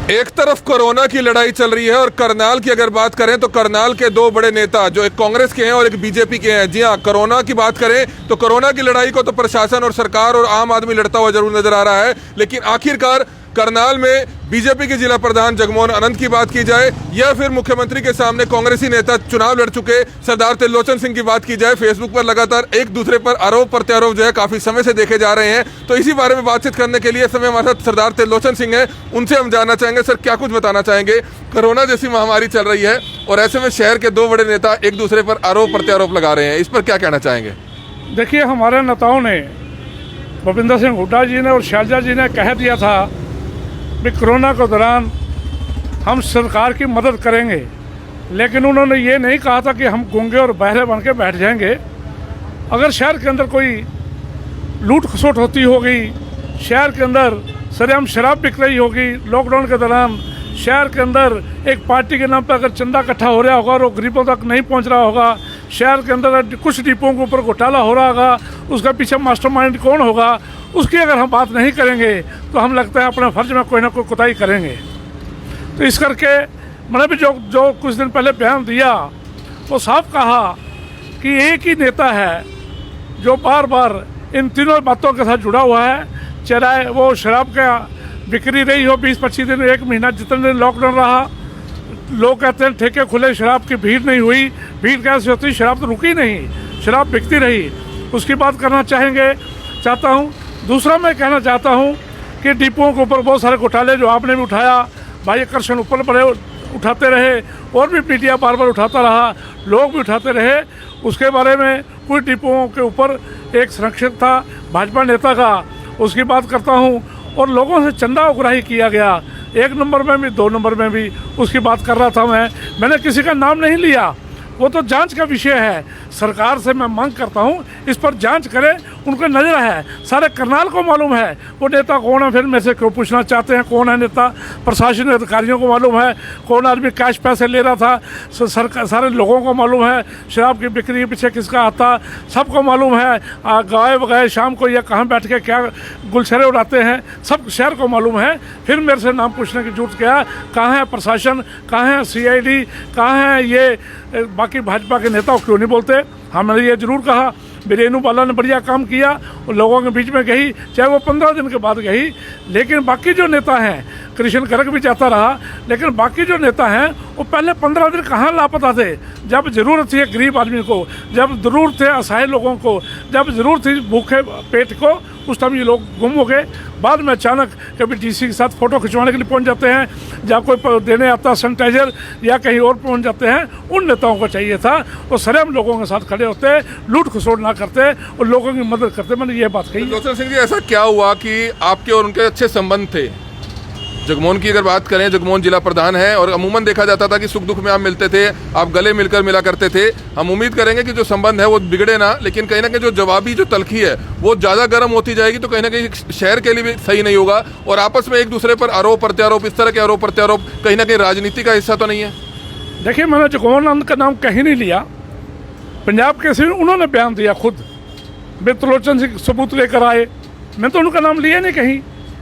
एक तरफ कोरोना की लड़ाई चल रही है और करनाल की अगर बात करें तो करनाल के दो बड़े नेता जो एक कांग्रेस के हैं और एक बीजेपी के हैं। जी हाँ, कोरोना की बात करें तो कोरोना की लड़ाई को तो प्रशासन और सरकार और आम आदमी लड़ता हुआ जरूर नजर आ रहा है, लेकिन आखिरकार करनाल में बीजेपी के जिला प्रधान जगमोहन अनंत की बात की जाए या फिर मुख्यमंत्री के सामने कांग्रेसी नेता चुनाव लड़ चुके सरदार त्रिलोचन सिंह की बात की जाए, फेसबुक पर लगातार एक दूसरे पर आरोप प्रत्यारोप जो है काफी समय से देखे जा रहे हैं। तो इसी बारे में बातचीत करने के लिए समय हमारे साथ सरदार त्रिलोचन सिंह है, उनसे हम जानना चाहेंगे सर क्या कुछ बताना चाहेंगे। कोरोना जैसी महामारी चल रही है और ऐसे में शहर के दो बड़े नेता एक दूसरे पर आरोप प्रत्यारोप लगा रहे हैं, इस पर क्या कहना चाहेंगे? देखिए, हमारे नेताओं ने भूपिंदर सिंह हुड्डा जी ने और शैलजा जी ने कह दिया था कि कोरोना के दौरान हम सरकार की मदद करेंगे, लेकिन उन्होंने ये नहीं कहा था कि हम गूंगे और बहरे बन के बैठ जाएंगे। अगर शहर के अंदर कोई लूट खसोट होती होगी, शहर के अंदर सरेआम शराब बिक रही होगी, लॉकडाउन के दौरान शहर के अंदर एक पार्टी के नाम पर अगर चंदा इकट्ठा हो रहा होगा और वो गरीबों तक नहीं पहुंच रहा होगा, शहर के अंदर कुछ डिपों के ऊपर घोटाला हो रहा होगा, उसका पीछे मास्टरमाइंड कौन होगा, उसकी अगर हम बात नहीं करेंगे तो हम लगता है अपने फर्ज में कोई ना कोई कोताही करेंगे। तो इस करके मैंने भी जो कुछ दिन पहले बयान दिया वो साफ कहा कि एक ही नेता है जो बार बार इन तीनों बातों के साथ जुड़ा हुआ है, चाहे वो शराब का बिक्री रही हो 20-25 दिन, 1 महीना, जितने दिन लॉकडाउन रहा। लोग कहते हैं ठेके खुले, शराब की भीड़ नहीं हुई। भीड़ कैसे होती? शराब तो रुकी नहीं, शराब बिकती रही। उसकी बात करना चाहता हूँ। दूसरा मैं कहना चाहता हूँ कि डिपों के ऊपर बहुत सारे घोटाले जो आपने भी उठाया, भाई आकर्षण ऊपर बड़े उठाते रहे और भी मीडिया बार बार उठाता रहा, लोग भी उठाते रहे। उसके बारे में कुछ डिपों के ऊपर एक संरक्षक था भाजपा नेता का, उसकी बात करता हूँ। और लोगों से चंदा उगराही किया गया, 1 नंबर में भी 2 नंबर में भी, उसकी बात कर रहा था मैंने किसी का नाम नहीं लिया, वो तो जांच का विषय है। सरकार से मैं मांग करता हूं इस पर जांच करें, उनको नजर है, सारे करनाल को मालूम है वो नेता कौन है। फिर मेरे से क्यों पूछना चाहते हैं कौन है नेता? प्रशासनिक अधिकारियों को मालूम है कौन आदमी कैश पैसे ले रहा था, सारे लोगों को मालूम है शराब की बिक्री के पीछे किसका आता, सबको मालूम है। गाय बगाए शाम को या कहाँ बैठ के क्या गुलछरे उड़ाते हैं, सब शहर को मालूम है। फिर मेरे से नाम पूछने की जरूरत क्या? कहाँ है प्रशासन, कहाँ है CID, कहाँ है ये बाकी भाजपा के नेता क्यों नहीं बोलते? हमने ये जरूर कहा रेणु बाला ने बढ़िया काम किया और लोगों के बीच में गई, चाहे वो 15 दिन के बाद गई। लेकिन बाकी जो नेता हैं, कृष्ण गर्ग भी जाता रहा, लेकिन बाकी जो नेता हैं वो पहले 15 दिन कहाँ लापता थे? जब ज़रूरत थी गरीब आदमी को, जब ज़रूरत थे असहाय लोगों को, जब ज़रूरत थी भूखे पेट को, उस टाइम ये लोग गुम हो गए। बाद में अचानक कभी DC के साथ फ़ोटो खिंचवाने के लिए पहुंच जाते हैं, जब कोई देने आता सैनिटाइजर या कहीं और पहुंच जाते हैं। उन नेताओं को चाहिए था वो सरेआम लोगों के साथ खड़े होते, लूट खसोट ना करते और लोगों की मदद करते। मैंने ये बात कही। त्रिलोचन सिंह जी, ऐसा क्या हुआ कि आपके और उनके अच्छे संबंध थे? जगमोहन की अगर बात करें, जगमोहन जिला प्रधान है और अमूमन देखा जाता था कि सुख दुख में आप मिलते थे, आप गले मिलकर मिला करते थे। हम उम्मीद करेंगे कि जो संबंध है वो बिगड़े ना, लेकिन कहीं ना कहीं जो जवाबी जो तलखी है वो ज़्यादा गर्म होती जाएगी तो कहीं ना कहीं शहर के लिए भी सही नहीं होगा। और आपस में एक दूसरे पर आरोप प्रत्यारोप, इस तरह के आरोप प्रत्यारोप कहीं ना कहीं राजनीति का हिस्सा तो नहीं है? देखिए, मैंने जगमोहन आनंद का नाम कहीं नहीं लिया। पंजाब के सिर्फ उन्होंने बयान दिया खुद, त्रिलोचन सिंह सबूत लेकर आए, मैं तो उनका नाम लिया नहीं कहीं।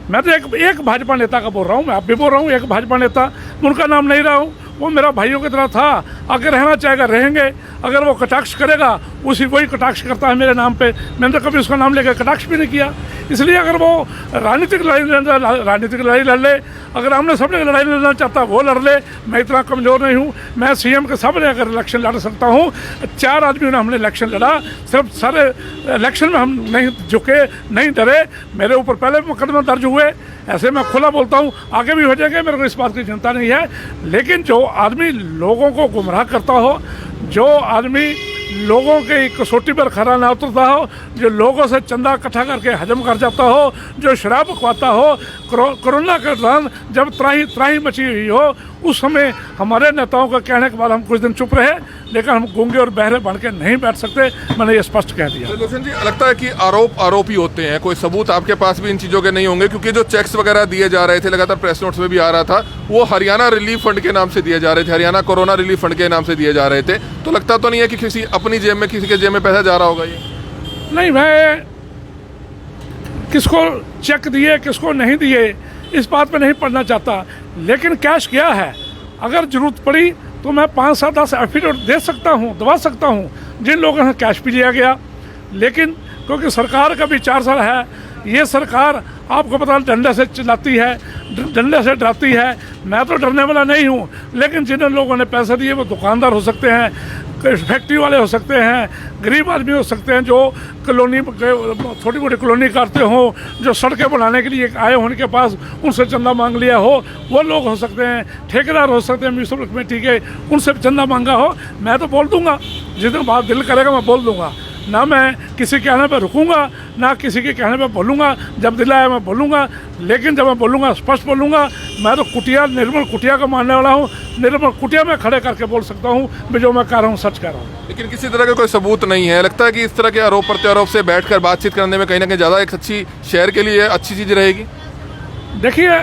मैं तो एक भाजपा नेता का बोल रहा हूँ, मैं आप भी बोल रहा हूँ, एक भाजपा नेता, उनका नाम नहीं रहा हूँ। वो मेरा भाइयों की तरह था, अगर रहना चाहेगा रहेंगे, अगर वो कटाक्ष करेगा वही कटाक्ष करता है मेरे नाम पे। मैंने तो कभी उसका नाम लेकर कटाक्ष भी नहीं किया। इसलिए अगर वो राजनीतिक लड़ाई लड़ ले, अगर हमने सबने लड़ाई लड़ना चाहता वो लड़ ले, मैं इतना कमज़ोर नहीं हूँ। मैं CM के सामने अगर इलेक्शन लड़ सकता हूँ। 4 आदमियों ने हमने इलेक्शन लड़ा, सिर्फ सारे इलेक्शन में हम नहीं झुके, नहीं डरे। मेरे ऊपर पहले मुकदमे दर्ज हुए, ऐसे मैं खुला बोलता हूँ, आगे भी हो जाएंगे, मेरे को इस बात की चिंता नहीं है। लेकिन जो आदमी लोगों को गुमराह करता हो, जो आदमी लोगों की कसौटी पर खरा ना उतरता हो, जो लोगों से चंदा इकट्ठा करके हजम कर जाता हो, जो शराब खुआता हो, कोरोना के दौरान जब त्राही मची हुई हो, उस समय हमारे नेताओं का कहने के बाद हम कुछ दिन चुप रहे, लेकिन हम गूंगे और बहरे बन के नहीं बैठ सकते। मैंने ये स्पष्ट कह दिया। त्रिलोचन जी, लगता है कि आरोप ही होते हैं, कोई सबूत आपके पास भी इन चीज़ों के नहीं होंगे, क्योंकि जो चेक्स वगैरह दिए जा रहे थे, लगातार प्रेस नोट्स में भी आ रहा था, वो हरियाणा रिलीफ फंड के नाम से दिए जा रहे थे, हरियाणा कोरोना रिलीफ फंड के नाम से दिए जा रहे थे। तो लगता तो नहीं है कि किसी अपनी जेब में, किसी के जेब में पैसा जा रहा होगा? ये नहीं, मैं किसको चेक दिए किसको नहीं दिए इस बात पे नहीं पढ़ना चाहता। लेकिन कैश क्या है, अगर ज़रूरत पड़ी तो मैं 5 7 10 एफिडेविट दे सकता हूँ, दबा सकता हूँ जिन लोगों से कैश भी लिया गया। लेकिन क्योंकि सरकार का भी 4 साल है, ये सरकार आपको पता डंडे से चिल्लाती है, डंडे से डराती है। मैं तो डरने वाला नहीं हूँ, लेकिन जिन लोगों ने पैसे दिए वो दुकानदार हो सकते हैं, फैक्ट्री वाले हो सकते हैं, गरीब आदमी हो सकते हैं जो कॉलोनी छोटी मोटी कॉलोनी काटते हो, जो सड़कें बनाने के लिए आए हो उनके पास उनसे चंदा मांग लिया हो, वो लोग हो सकते हैं, ठेकेदार हो सकते हैं म्यूनसिपल कमेटी के, उनसे चंदा मांगा हो। मैं तो बोल दूंगा, जिस दिन बात दिल करेगा मैं बोल दूंगा, ना मैं किसी कहने पर रुकूंगा, ना किसी के कहने पर बोलूँगा। जब दिल आया मैं बोलूँगा, लेकिन जब मैं बोलूँगा स्पष्ट बोलूँगा। मैं तो कुटिया, निर्मल कुटिया का मानने वाला हूँ, निर्मल कुटिया में खड़े करके बोल सकता हूँ मैं जो मैं कह रहा हूँ सच कह रहा हूँ। लेकिन किसी तरह का कोई सबूत नहीं है। लगता है कि इस तरह के आरोप प्रत्यारोप से बैठकर बातचीत करने में कहीं ना कहीं ज़्यादा एक अच्छी शहर के लिए अच्छी चीज़ रहेगी। देखिए,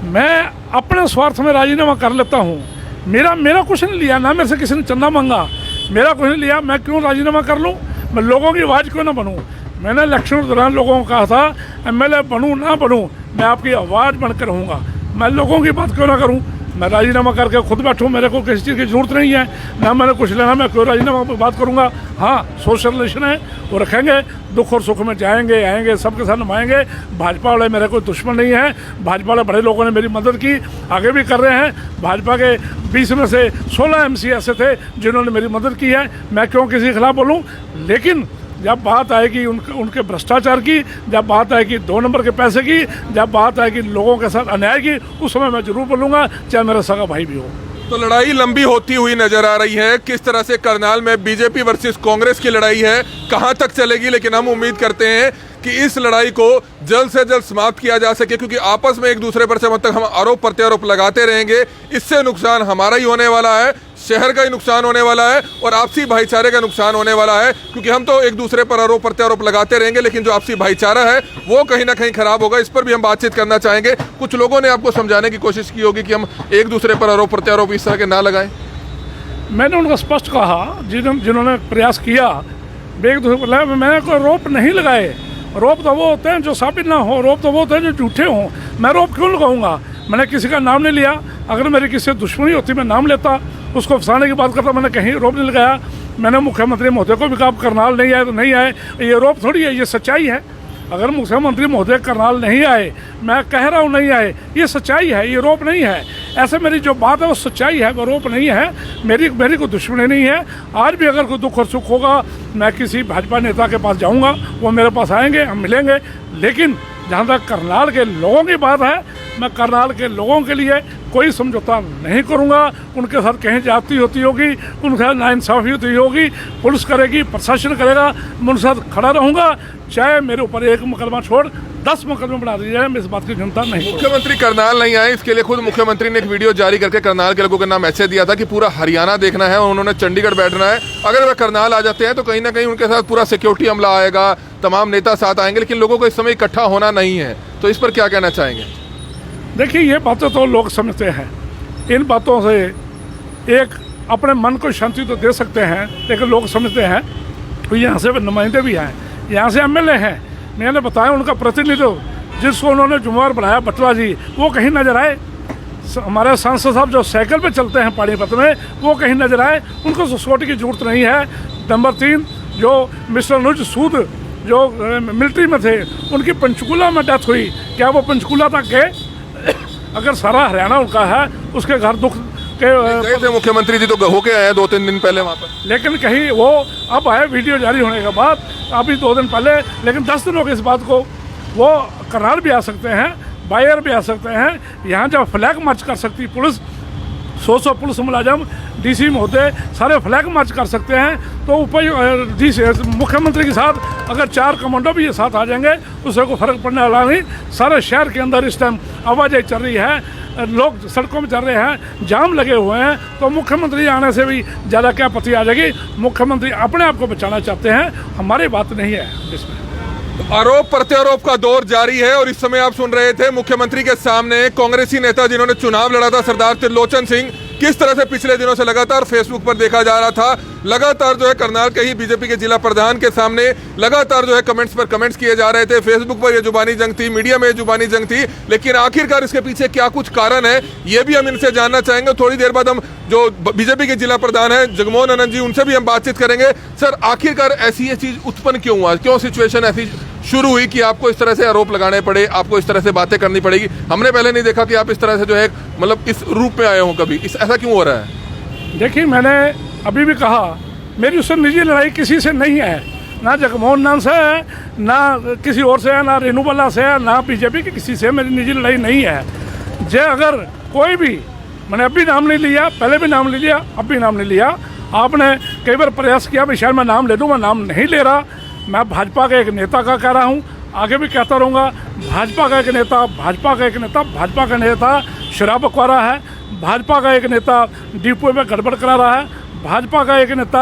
मैं अपने स्वार्थ में राजीनामा कर लेता हूँ। मेरा कुछ नहीं लिया, ना मेरे से किसी ने चंदा मांगा, मेरा कुछ नहीं लिया। मैं क्यों राजीनामा कर लूँ? मैं लोगों की आवाज़ क्यों ना बनूँ? मैंने इलेक्शन के दौरान लोगों को कहा था एमएलए बनूँ ना बनूँ, मैं आपकी आवाज़ बनकर रहूँगा। मैं लोगों की बात क्यों ना करूँ? मैं राजीनामा करके खुद बैठूँ, मेरे को किसी चीज़ की ज़रूरत नहीं है, ना मैंने कुछ लेना, मैं क्यों राजीनामा पर बात करूँगा? हाँ, सोशल रिलेशन है वो रखेंगे, दुख और सुख में जाएंगे आएंगे, सबके साथ निभाएंगे। भाजपा वाले मेरे कोई दुश्मन नहीं है, भाजपा वाले बड़े लोगों ने मेरी मदद की, आगे भी कर रहे हैं। भाजपा के 20 में से 16 MC ऐसे थे जिन्होंने मेरी मदद की है। मैं क्यों किसी के खिलाफ बोलूँ? लेकिन जब बात आएगी उनके भ्रष्टाचार की, जब बात आएगी 2 नंबर के पैसे की, जब बात आएगी लोगों के साथ अन्याय की, उस समय मैं जरूर बोलूँगा, चाहे मेरा सगा भाई भी हो। तो लड़ाई लंबी होती हुई नजर आ रही है। किस तरह से करनाल में बीजेपी वर्सेस कांग्रेस की लड़ाई है, कहां तक चलेगी, लेकिन हम उम्मीद करते हैं कि इस लड़ाई को जल्द से जल्द समाप्त किया जा सके, क्योंकि आपस में एक दूसरे पर जब तक हम आरोप प्रत्यारोप लगाते रहेंगे, इससे नुकसान हमारा ही होने वाला है, शहर का ही नुकसान होने वाला है और आपसी भाईचारे का नुकसान होने वाला है। क्योंकि हम तो एक दूसरे पर आरोप प्रत्यारोप लगाते रहेंगे, लेकिन जो आपसी भाईचारा है वो कहीं ना कहीं खराब होगा। इस पर भी हम बातचीत करना चाहेंगे। कुछ लोगों ने आपको समझाने की कोशिश की होगी कि हम एक दूसरे पर आरोप प्रत्यारोप इस तरह के ना लगाएं। मैंने उनको स्पष्ट कहा, जिन्होंने प्रयास किया, एक दूसरे पर मैंने कोई आरोप नहीं लगाए। आरोप तो वो होते हैं जो साबित ना हो, आरोप तो वो होते हैं जो झूठे हों। मैं आरोप क्यों लगाऊंगा? मैंने किसी का नाम नहीं लिया। अगर मेरी किसी से दुश्मनी होती मैं नाम लेता, उसको फंसाने की बात करता। मैंने कहीं आरोप नहीं लगाया। मैंने मुख्यमंत्री महोदय को भी कहा करनाल नहीं आए तो नहीं आए, ये आरोप थोड़ी है, ये सच्चाई है। अगर मुख्यमंत्री महोदय करनाल नहीं आए, मैं कह रहा हूँ नहीं आए, ये सच्चाई है, ये आरोप नहीं है। ऐसे मेरी जो बात है वो सच्चाई है, वो आरोप नहीं है। मेरी कोई दुश्मनी नहीं है। आज भी अगर कोई दुख और सुख होगा, मैं किसी भाजपा नेता के पास जाऊँगा, वो मेरे पास आएंगे, हम मिलेंगे। लेकिन जहाँ तक करनाल के लोगों की बात है, मैं करनाल के लोगों के लिए कोई समझौता नहीं करूँगा। उनके साथ कहीं जाती होती होगी, उनके साथ नाइंसाफ़ी होती होगी, पुलिस करेगी, प्रशासन करेगा, मैं उनके साथ खड़ा रहूँगा। चाहे मेरे ऊपर 1 मुकदमा छोड़ 10 मुकदमे बना दिए जाए, मैं इस बात की चिंता नहीं। मुख्यमंत्री करनाल नहीं आए, इसके लिए खुद मुख्यमंत्री ने एक वीडियो जारी करके करनाल के लोगों के नाम मैसेज दिया था कि पूरा हरियाणा देखना है और उन्होंने चंडीगढ़ बैठना है। अगर वह करनाल आ जाते हैं तो कहीं ना कहीं उनके साथ पूरा सिक्योरिटी अमला आएगा, तमाम नेता साथ आएंगे, लेकिन लोगों को इस समय इकट्ठा होना नहीं है। तो इस पर क्या कहना चाहेंगे? देखिए, ये बातें तो लोग समझते हैं। इन बातों से एक अपने मन को शांति तो दे सकते हैं, लेकिन लोग समझते हैं। तो यहाँ से नुमाइंदे भी हैं, यहाँ से MLA हैं। मैंने बताया उनका प्रतिनिधित्व जिसको उन्होंने जुम्मेवार बनाया, बटला जी, वो कहीं नजर आए। हमारे सांसद साहब जो साइकिल पे चलते हैं पानीपत में, वो कहीं नजर आए। उनको सिक्योरिटी की जरूरत नहीं है। नंबर 3, जो मिस्टर अनुज सूद जो मिलिट्री में थे, उनकी पंचकूला में डेथ हुई। क्या वो पंचकूला तक गए? अगर सारा हरियाणा उनका है, उसके घर दुख गए थे मुख्यमंत्री जी, तो होके आए 2-3 दिन पहले वहाँ पर। लेकिन कहीं वो अब आए वीडियो जारी होने के बाद, अभी 2 दिन पहले, लेकिन 10 दिन हो गए इस बात को। वो करनाल भी आ सकते हैं, बायर भी आ सकते हैं। यहाँ जब फ्लैग मार्च कर सकती पुलिस, 100 पुलिस मुलाजम, DC महोदय सारे फ्लैग मार्च कर सकते हैं, तो ऊपर मुख्यमंत्री के साथ अगर 4 कमांडो भी ये साथ आ जाएंगे, उससे कोई फर्क पड़ने वाला नहीं। सारे शहर के अंदर इस टाइम आवाजाही चल रही है, लोग सड़कों में चल रहे हैं, जाम लगे हुए हैं। तो मुख्यमंत्री आने से भी ज़्यादा क्या पति आ जाएगी? मुख्यमंत्री अपने आप को बचाना चाहते हैं, हमारी बात नहीं है इसमें। आरोप प्रत्यारोप का दौर जारी है और इस समय आप सुन रहे थे मुख्यमंत्री के सामने कांग्रेसी नेता जिन्होंने चुनाव लड़ा था, सरदार त्रिलोचन सिंह, किस तरह से पिछले दिनों से लगातार फेसबुक पर देखा जा रहा था, लगातार जो है करनाल के ही बीजेपी के जिला प्रधान के सामने लगातार जो है कमेंट्स पर कमेंट्स किए जा रहे थे। फेसबुक पर ये जुबानी जंग थी, मीडिया में ये जुबानी जंग थी, लेकिन आखिरकार इसके पीछे क्या कुछ कारण है ये भी हम इनसे जानना चाहेंगे। थोड़ी देर बाद हम जो बीजेपी के जिला प्रधान हैं जगमोहन आनंद जी, उनसे भी हम बातचीत करेंगे। सर, आखिरकार ऐसी ये चीज उत्पन्न क्यों हुआ, क्यों सिचुएशन ऐसी शुरू हुई कि आपको इस तरह से आरोप लगाने पड़े, आपको इस तरह से बातें करनी पड़ेगी? हमने पहले नहीं देखा कि आप इस तरह से जो है मतलब इस रूप में आए हो कभी, ऐसा क्यों हो रहा है? देखिए, मैंने अभी भी कहा मेरी उससे निजी लड़ाई किसी से नहीं है, ना जगमोहन आनंद से है, ना किसी और से है, ना रेणु बल्ला से है, ना बीजेपी के किसी से मेरी निजी लड़ाई नहीं है। जे अगर कोई भी, मैंने अभी नाम नहीं लिया, पहले भी नाम नहीं लिया, अब भी नाम नहीं लिया, आपने कई बार प्रयास किया भी शायद मैं नाम ले दूँ, मैं नाम नहीं ले रहा। मैं भाजपा के एक नेता का कह रहा हूँ, आगे भी कहता रहूँगा। भाजपा का एक नेता, भाजपा का एक नेता, भाजपा का नेता शराब बकवा रहा है, भाजपा का एक नेता डिपो में गड़बड़ करा रहा है, भाजपा का एक नेता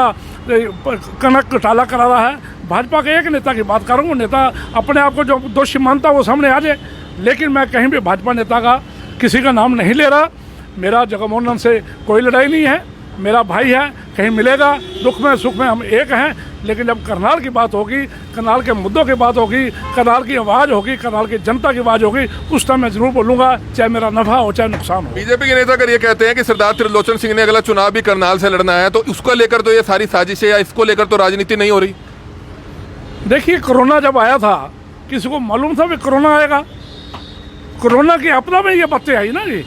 कनक घोटाला करा रहा है। भाजपा के एक नेता की बात करूँगा, नेता अपने आप को जो दोषी मानता वो सामने आ जाए, लेकिन मैं कहीं भी भाजपा नेता का किसी का नाम नहीं ले रहा। मेरा जगमोहन आनंद से कोई लड़ाई नहीं है, मेरा भाई है, कहीं मिलेगा, दुख में सुख में हम एक हैं। लेकिन जब करनाल की बात होगी, करनाल के मुद्दों की बात होगी, करनाल की आवाज़ होगी, करनाल की जनता की आवाज़ होगी, उस टाइम मैं जरूर बोलूँगा, चाहे मेरा नफा हो चाहे नुकसान हो। बीजेपी के नेता अगर ये कहते हैं कि सरदार त्रिलोचन सिंह ने अगला चुनाव भी करनाल से लड़ना है, तो उसको लेकर तो ये सारी साजिशें या इसको लेकर तो राजनीति नहीं हो रही? देखिए, कोरोना जब आया था किसी को मालूम था भी कोरोना आएगा? कोरोना की आपदा में ये बातें आई ना जी,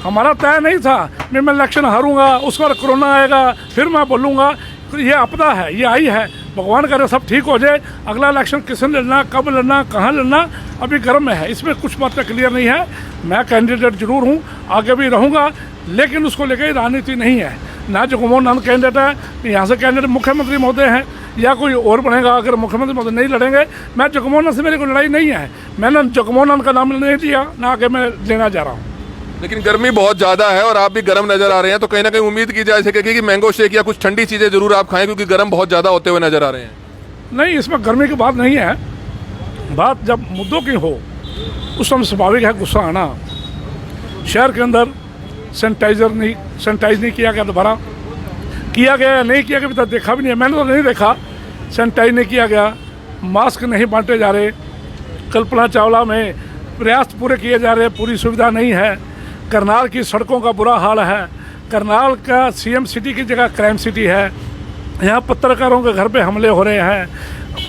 हमारा तय नहीं था मैं इलेक्शन हारूंगा, उस पर कोरोना आएगा, फिर मैं बोलूँगा। ये आपदा है, ये आई है, भगवान करे सब ठीक हो जाए। अगला इलेक्शन किसने लड़ना, कब लड़ना, कहाँ लड़ना, अभी गर्म में है, इसमें कुछ बातें क्लियर नहीं है। मैं कैंडिडेट जरूर हूँ, आगे भी रहूँगा, लेकिन उसको लेकर राजनीति नहीं है। ना जगमोहन आनंद कैंडिडेट है, यहाँ से कैंडिडेट मुख्यमंत्री महोदय हैं या कोई और बनेगा। अगर मुख्यमंत्री महोदय नहीं लड़ेंगे, मैं जगमोहन आनंद से मेरी कोई लड़ाई नहीं है। मैंने जगमोहन आनंद का नाम नहीं दिया, ना आगे मैं लेना जा रहा हूँ। लेकिन गर्मी बहुत ज़्यादा है और आप भी गर्म नजर आ रहे हैं, तो कहीं ना कहीं उम्मीद की जा सकेगी कि मैंगो शेक या कुछ ठंडी चीज़ें जरूर आप खाएं, क्योंकि गर्म बहुत ज़्यादा होते हुए नजर आ रहे हैं। नहीं, इसमें गर्मी की बात नहीं है, बात जब मुद्दों की हो उस समय स्वाभाविक है गुस्सा आना। शहर के अंदर सैनिटाइज नहीं किया गया, दोबारा किया गया या नहीं किया गया अभी तक देखा भी नहीं है, मैंने तो नहीं देखा। सैनिटाइज नहीं किया गया, मास्क नहीं बांटे जा रहे, कल्पना चावला में प्रयास पूरे किए जा रहे, पूरी सुविधा नहीं है। करनाल की सड़कों का बुरा हाल है, करनाल का सीएम सिटी की जगह क्राइम सिटी है। यहाँ पत्रकारों के घर पे हमले हो रहे हैं,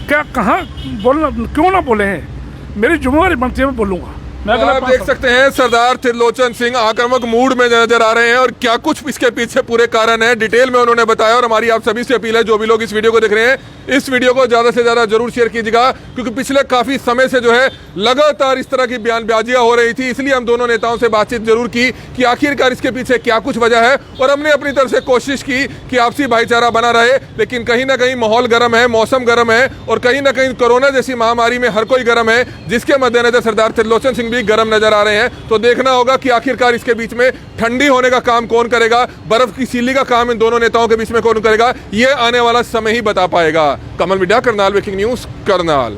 क्या कहाँ बोलना, क्यों ना बोले हैं? मेरी जिम्मेवारी बनती है, मैं बोलूँगा। आप देख सकते हैं सरदार त्रिलोचन सिंह आक्रामक मूड में नजर आ रहे हैं, और क्या कुछ इसके पीछे पूरे कारण है डिटेल में उन्होंने बताया। और हमारी आप सभी से अपील है, जो भी लोग इस वीडियो को देख रहे हैं, इस वीडियो को ज्यादा से ज्यादा जरूर शेयर कीजिएगा, क्योंकि पिछले काफी समय से जो है लगातार इस तरह की बयानबाजियां हो रही थी। इसलिए हम दोनों नेताओं से बातचीत जरूर की कि आखिरकार इसके पीछे क्या कुछ वजह है, और हमने अपनी तरफ से कोशिश की कि आपसी भाईचारा बना रहे। लेकिन कहीं ना कहीं माहौल गर्म है, मौसम गर्म है, और कहीं ना कहीं कोरोना जैसी महामारी में हर कोई गर्म है, जिसके मद्देनजर सरदार त्रिलोचन सिंह भी गर्म नजर आ रहे हैं। तो देखना होगा कि आखिरकार इसके बीच में ठंडी होने का काम कौन करेगा, बर्फ की सीली का काम इन दोनों नेताओं के बीच में कौन करेगा, ये आने वाला समय ही बता पाएगा। Kamal media, Karnal breaking news, Karnal.